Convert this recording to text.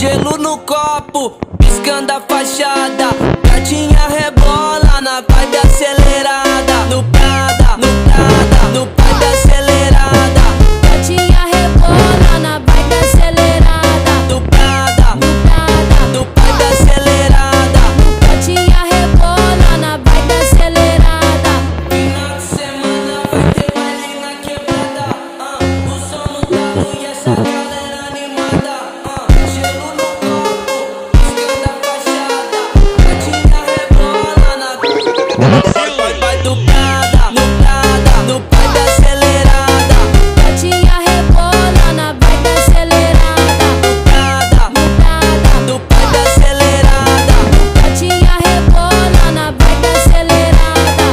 Gelo no copo, piscando a fachada. Gatinha rebola na vibe acelerada. No Prada, no Prada, no vibe acelerada. Gatinha rebola na vibe acelerada. No Prada, No Prada, no vibe acelerada. gatinha rebola na vibe acelerada. Final de semana vai ter baile na quebrada. O som no talo e essa galera animada. Gelo no copo, piscando a fachada. Gatinha rebola na vai do Prada, no Prada, no vibe acelerada. Gatinha rebola na vibe acelerada. No Prada, No Prada, no vibe acelerada. gatinha rebola na vibe acelerada.